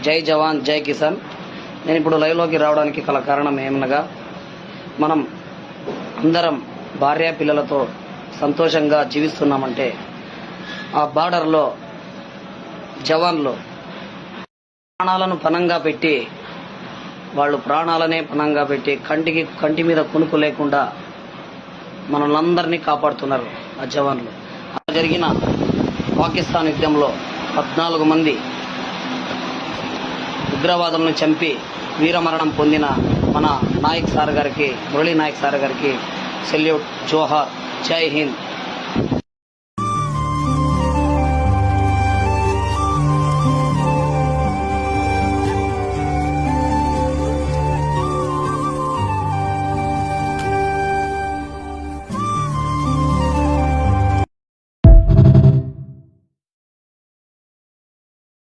జై జవాన్ జై కిసాన్. నేను ఇప్పుడు లైవ్లోకి రావడానికి గల కారణం ఏమనగా, మనం అందరం భార్యా పిల్లలతో సంతోషంగా జీవిస్తున్నామంటే ఆ బార్డర్లో జవాన్లు ప్రాణాలను పణంగా పెట్టి, వాళ్ళు ప్రాణాలనే పణంగా పెట్టి కంటి మీద కునుకు లేకుండా మనల్ని కాపాడుతున్నారు ఆ జవాన్లు. అలా జరిగిన పాకిస్తాన్ యుద్ధంలో 14 మంది ఉగ్రవాదులను చంపి వీరమరణం పొందిన మన నాయక్ సార్ గారికి, మురళీ నాయక్ సార్ గారికి సెల్యూట్, జోహార్, జై హింద్.